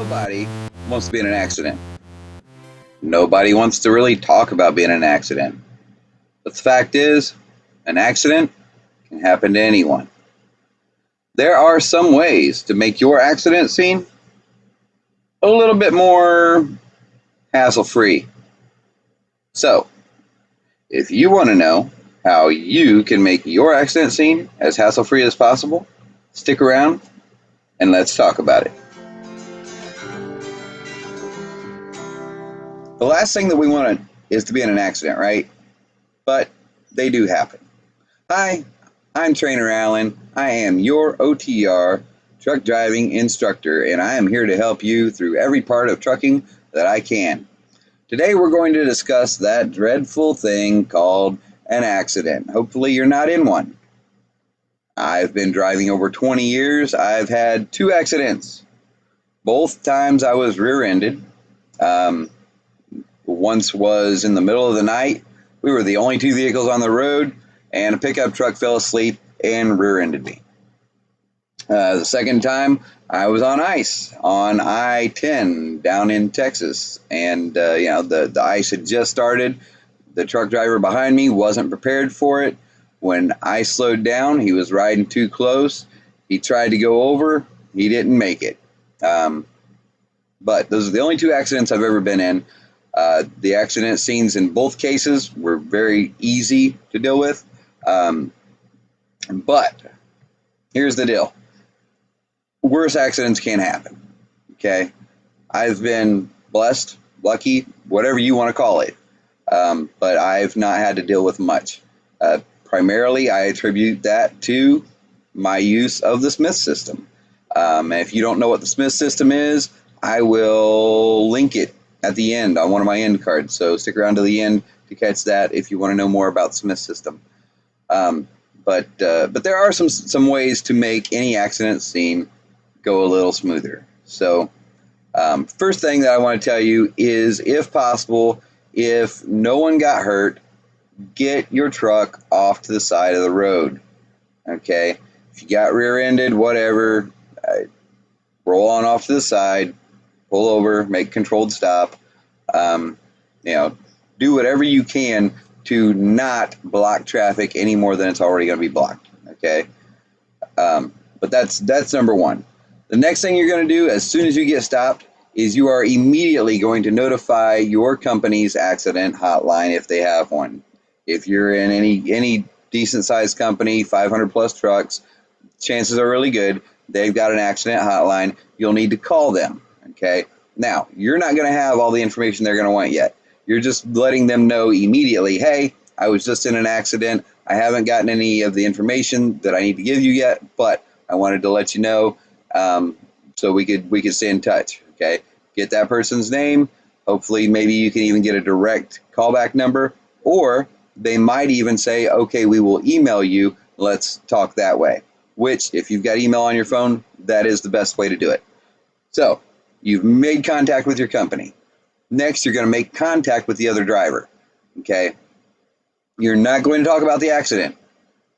Nobody wants to be in an accident. Nobody wants to really talk about being in an accident. But the fact is, an accident can happen to anyone. There are some ways to make your accident scene a little bit more hassle-free. So, if you want to know how you can make your accident scene as hassle-free as possible, stick around and let's talk about it. The last thing that we want is to be in an accident, right? But they do happen. Hi, I'm Trainer Allen. I am your OTR truck driving instructor, and I am here to help you through every part of trucking that I can. Today we're going to discuss that dreadful thing called an accident. Hopefully you're not in one. I've been driving over 20 years. I've had 2 accidents. Both times I was rear-ended. Once was in the middle of the night. We were the only 2 vehicles on the road, and a pickup truck fell asleep and rear-ended me. The second time, I was on ice on I-10 down in Texas, and the ice had just started. The truck driver behind me wasn't prepared for it. When I slowed down, he was riding too close. He tried to go over. He didn't make it. But those are the only 2 accidents I've ever been in. The accident scenes in both cases were very easy to deal with. But here's the deal. Worse accidents can happen. Okay? I've been blessed, lucky, whatever you want to call it. But I've not had to deal with much. Primarily, I attribute that to my use of the Smith system. And if you don't know what the Smith system is, I will link it at the end on one of my end cards. So stick around to the end to catch that if you want to know more about the Smith system. But there are some ways to make any accident scene go a little smoother. So first thing that I want to tell you is, if possible, if no one got hurt, get your truck off to the side of the road. Okay? If you got rear-ended, whatever, roll on off to the side, pull over, make controlled stop. Do whatever you can to not block traffic any more than it's already going to be blocked. Okay, but that's number one. The next thing you're going to do as soon as you get stopped is you are immediately going to notify your company's accident hotline if they have one. If you're in any decent sized company, 500 plus trucks, chances are really good they've got an accident hotline. You'll need to call them. Okay. Now, you're not going to have all the information they're going to want yet. You're just letting them know immediately, hey, I was just in an accident. I haven't gotten any of the information that I need to give you yet, but I wanted to let you know so we could stay in touch. Okay. Get that person's name. Hopefully, maybe you can even get a direct callback number, or they might even say, okay, we will email you. Let's talk that way. Which, if you've got email on your phone, that is the best way to do it. So, you've made contact with your company. Next, you're going to make contact with the other driver. Okay? You're not going to talk about the accident.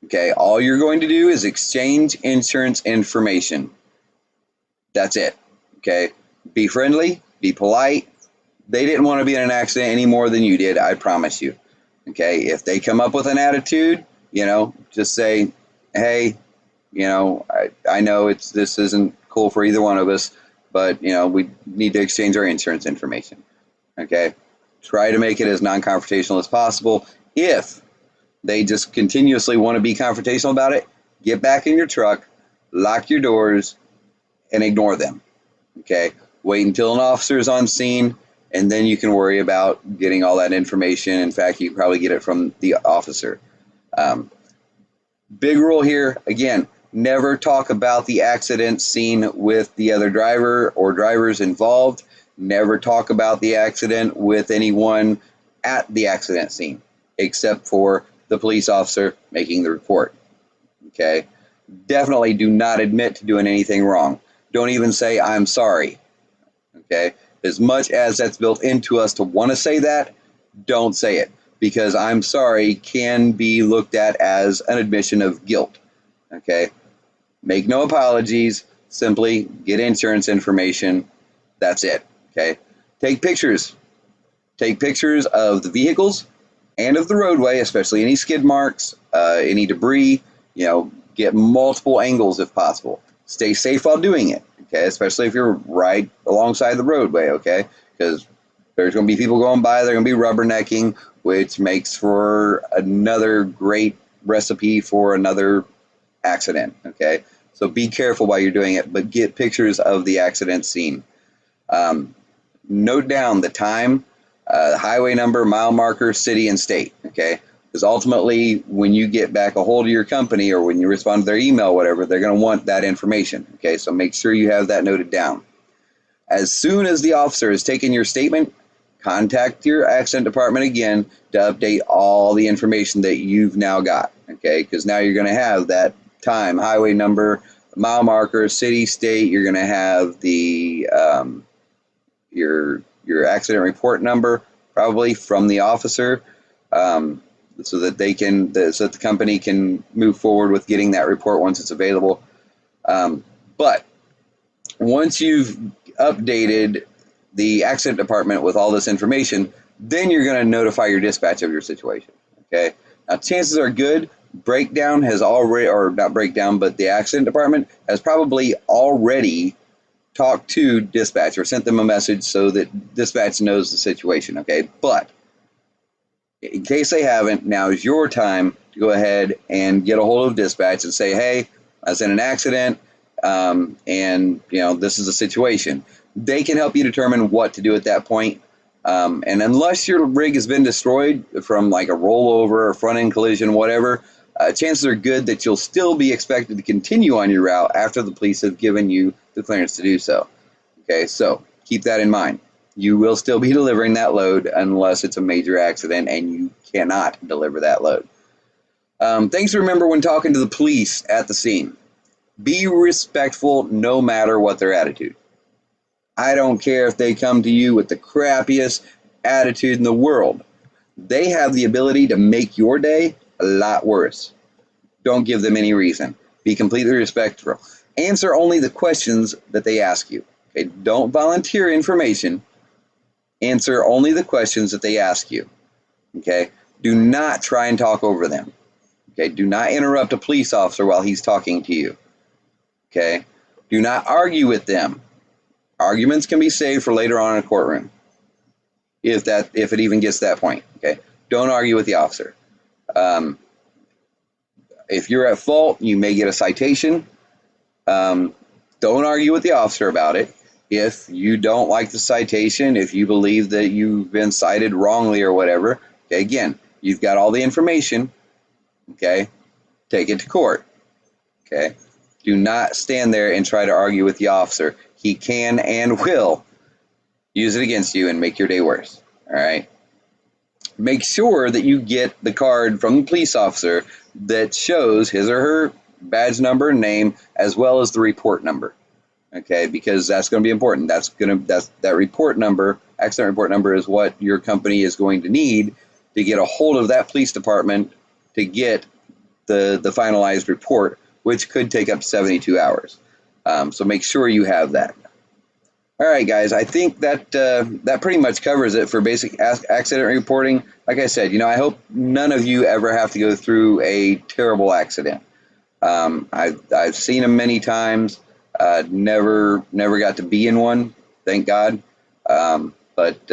Okay? All you're going to do is exchange insurance information. That's it. Okay? Be friendly. Be polite. They didn't want to be in an accident any more than you did, I promise you. Okay? If they come up with an attitude, just say, hey, I know this isn't cool for either one of us, but, we need to exchange our insurance information. Okay? Try to make it as non-confrontational as possible. If they just continuously want to be confrontational about it, get back in your truck, lock your doors, and ignore them. Okay? Wait until an officer is on scene, and then you can worry about getting all that information. In fact, you can probably get it from the officer. Big rule here, again, never talk about the accident scene with the other driver or drivers involved. Never talk about the accident with anyone at the accident scene, except for the police officer making the report. Okay? Definitely do not admit to doing anything wrong. Don't even say, I'm sorry. Okay? As much as that's built into us to want to say that, don't say it, because I'm sorry can be looked at as an admission of guilt. Okay? Make no apologies. Simply get insurance information. That's it. Okay. Take pictures. Take pictures of the vehicles and of the roadway, especially any skid marks, any debris. Get multiple angles if possible. Stay safe while doing it. Okay, especially if you're right alongside the roadway. Okay, because there's going to be people going by. They're going to be rubbernecking, which makes for another great recipe for another accident. Okay, so be careful while you're doing it, but get pictures of the accident scene. Note down the time, highway number, mile marker, city, and state. Okay, because ultimately, when you get back a hold of your company or when you respond to their email, whatever, they're going to want that information. Okay, so make sure you have that noted down. As soon as the officer has taken your statement, contact your accident department again to update all the information that you've now got. Okay, because now you're going to have that time, highway number, mile marker, city, state. You're going to have the your accident report number probably from the officer, so that so that the company can move forward with getting that report once it's available. But once you've updated the accident department with all this information, then you're going to notify your dispatch of your situation. Okay. Now, chances are good breakdown has already, or not breakdown, but the accident department has probably already talked to dispatch or sent them a message so that dispatch knows the situation. Okay. But in case they haven't, now is your time to go ahead and get a hold of dispatch and say, hey, I was in an accident, and this is the situation. They can help you determine what to do at that point. And unless your rig has been destroyed from like a rollover or front end collision, whatever, chances are good that you'll still be expected to continue on your route after the police have given you the clearance to do so. Okay, so keep that in mind. You will still be delivering that load unless it's a major accident and you cannot deliver that load. Things to remember when talking to the police at the scene. Be respectful no matter what their attitude. I don't care if they come to you with the crappiest attitude in the world. They have the ability to make your day a lot worse. Don't give them any reason. Be completely respectful. Answer only the questions that they ask you. Okay? Don't volunteer information. Answer only the questions that they ask you. Okay? Do not try and talk over them. Okay? Do not interrupt a police officer while he's talking to you. Okay? Do not argue with them. Arguments can be saved for later on in a courtroom, if it even gets to that point. Okay? Don't argue with the officer. If you're at fault, you may get a citation. Don't argue with the officer about it. If you don't like the citation, if you believe that you've been cited wrongly or whatever, okay, again, you've got all the information. Okay, take it to court. Okay, do not stand there and try to argue with the officer. He can and will use it against you and make your day worse. All right. Make sure that you get the card from the police officer that shows his or her badge number and name, as well as the report number. Okay, because that's going to be important. That report number, accident report number, is what your company is going to need to get a hold of that police department to get the finalized report, which could take up to 72 hours. So make sure you have that. All right, guys, I think that pretty much covers it for basic accident reporting. Like I said, I hope none of you ever have to go through a terrible accident. I've seen them many times. Never got to be in one, thank God. But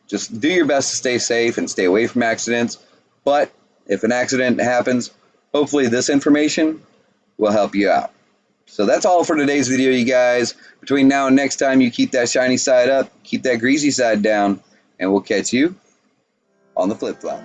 just do your best to stay safe and stay away from accidents. But if an accident happens, hopefully this information will help you out. So that's all for today's video, you guys. Between now and next time, you keep that shiny side up, keep that greasy side down, and we'll catch you on the flip-flop.